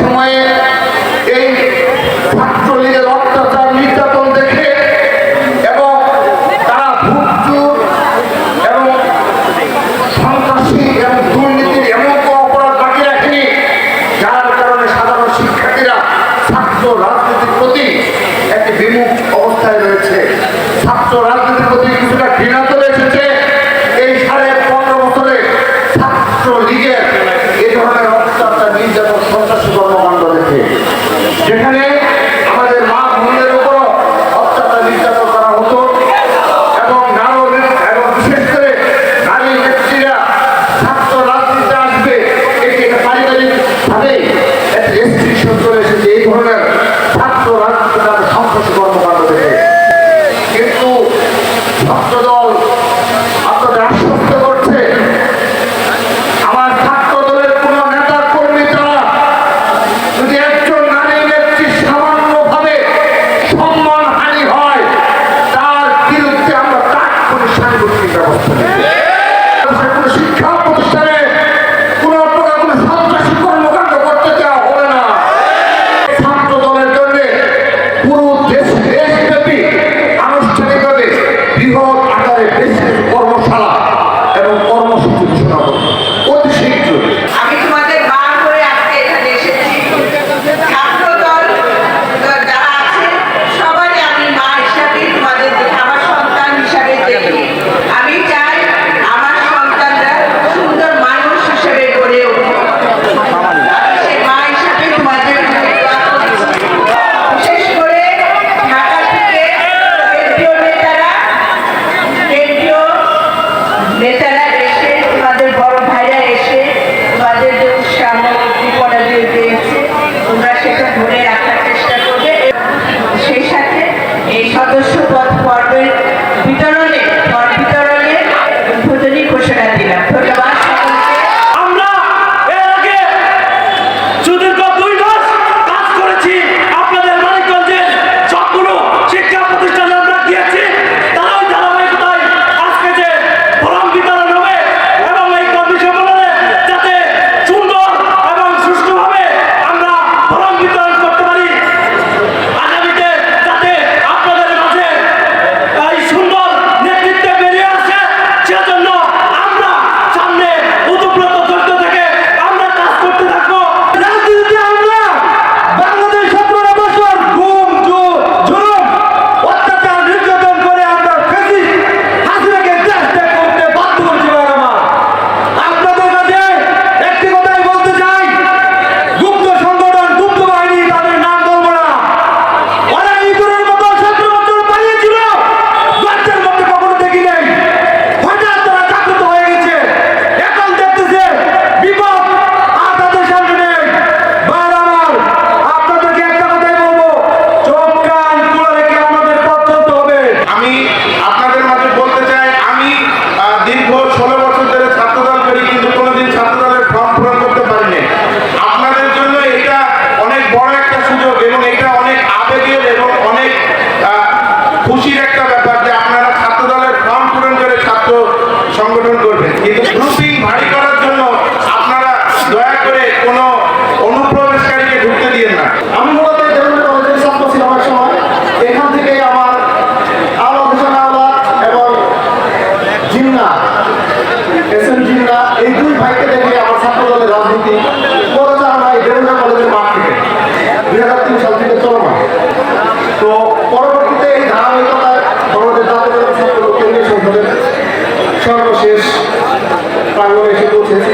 সময়ে এই ছাত্রলীগের অত্যাচার নির্যাতন দেখে এবং তারা ভুল এবং সন্ত্রাসী এবং দুর্নীতির এমন কোনো অপরাধ বাকি রাখেনি, যার কারণে সাধারণ শিক্ষার্থীরা ছাত্র রাজনীতির প্রতি একটি বিমুখ অবস্থায় রয়েছে। ছাত্র রাজনীতির প্রতি কিছুটা ঘৃণা চলে এসেছে এই 15.5 বছরে ছাত্রলীগের এই ধরনের অত্যাচার নির্যাতন সন্ত্রাসী কর্মকাণ্ড দেখে, যেখানে আমাদের মা বোনদের উপর অত্যাচার নির্যাতন করা হতো এবং এবং বিশেষ করে নারী নেত্রীরা ছাত্র রাজনীতিতে আসবে এটি পারিবারিকভাবেই একটা রেস্ট্রিকশন চলে এসেছে এই ধরনের ছাত্র রাজনীতির সন্ত্রাসী কর্মকাণ্ড দেখে। কিন্তু ছাত্রদল আপনাদের আশ্বস্ত করছে, আমার ছাত্রদলের কোন নেতা কর্মী তারা যদি একজন নারী নেত্রী সামান্যভাবে সম্মানহানি হয় তার বিরুদ্ধে আমরা তাৎক্ষণিক সাংগঠনিক ব্যবস্থা নেব। কোনো শিক্ষা প্রতিষ্ঠানে কোন প্রকার কোনো সন্ত্রাসী কর্মকাণ্ড করতে দেওয়া হবে না। ছাত্র দলের জন্য পুরো দেশব্যাপী আনুষ্ঠানিকভাবে বৃহৎ আকারে বেশ কিছু কর্মশালা এবং কর্মসূচি ঘোষণা করবে অতি শীঘ্রই। আমি তোমাদের বার করে আজকে এখানে এসেছি। ছাত্রদল যারা আছে সবারই আমি মা হিসাবে তোমাদের দেখি, আমার সন্তান হিসাবে দেখি। আমি চাই আমার সন্তানরা সুন্দর মানুষ হিসেবে গড়ে উঠুক। সেই মা হিসাবে তোমাদের বিশেষ করে ঢাকা থেকে নেতারা এসে, তোমাদের বড় ভাইরা এসে তোমাদের যে উৎসাহ উদ্দীপনা দিয়ে দিয়েছে তোমরা সেটা ধরে রাখার চেষ্টা করবে। সেই সাথে এই সদস্য পদ পর্বের বিতরণে উদ্বোধনী ঘোষণা দিলাম। ধন্যবাদ সকলকে। আমরা এর আগে সুদীর্ঘ 2 মাস কাজ করেছি। আপনাদের মানিকগঞ্জে সবগুলো শিক্ষা প্রতিষ্ঠানে আমরা গিয়েছি। তারাও ধারাবাহিকতায় আজকে যে ফরম বিতরণ হবে এবং এই কর্মী সম্মেলনে যাতে সুন্দর এবং সুষ্ঠুভাবে আমরা ফরম বিতরণ করতে পারি, আগামীতে যাতে আপনাদের মাঝে এই সুন্দর নেতৃত্বে বেরিয়ে আসে, সেজন্য আমরা সামনে উদ্যপ্রত চলতে থেকে আমরা কাজ করতে থাকবো। রাজনীতিতে আমরা বাংলাদেশ 17 বছর গুম জুলুম অত্যাচার নির্যাতন করে আমরা ফ্যাসিস্ট হাসিনাকে দেশ ত্যাগ করতে বাধ্য করেছি। আপনাদের কাছে একটি কথাই বলতে চাই, গুপ্ত সংগঠন গুপ্ত বাহিনী তাদের নাম বলবো না, ওরা ইঁদুরের মতো 17 বছর পালিয়েছিল, গর্তের মধ্যে কখনো দেখি নাই। হঠাৎ তারা জাগ্রত হয়ে গেছে, এখন দেখতেছে বিপদ আর তাদের সামনে নেই। ভাইরা আমার, আপনাদেরকে একটা কথাই বলবো, চোখ কান খোলা রেখে আমাদের পথ চলতে হবে। আমি আপনাদের মাঝে বলতে চাই, আমি দীর্ঘ 16 বছর ধরে ছাত্রদল করি, কিন্তু কোনোদিন ছাত্রদলের ফর্ম পূরণ করতে পারিনি। আপনাদের জন্য এটা অনেক বড় একটা সুযোগ এবং এটা অনেক আবেগের এবং অনেক খুশির একটা ব্যাপার যে আপনারা ছাত্রদলের ফর্ম পূরণ করে ছাত্র সংগঠন করবেন। কিন্তু গ্রুপিং ভারী করার জন্য আপনারা দয়া করে কোনো অনুপ্রবেশকারীকে ঢুকতে দিয়েন না। আমি মূলত দেওবন্দ কলেজের ছাত্র ছিলাম এক সময়। এখান থেকে আমার আওলাদ হোসেন আওলাদ এবং জিন্না এসএম জিন্না এই 2 ভাইকে দেখে আমার ছাত্রদলের রাজনীতি পরিচালনা এই দেওবন্দ কলেজের মাঠ থেকে 2003 সাল থেকে চলমান। তো পরবর্তীতে এই ধারাবাহিকতায় বাংলাদেশ জাতীয় ছাত্র কেন্দ্রীয় সংসদের সর্বশেষ প্রাঙ্গণে এসে পৌঁছেছে।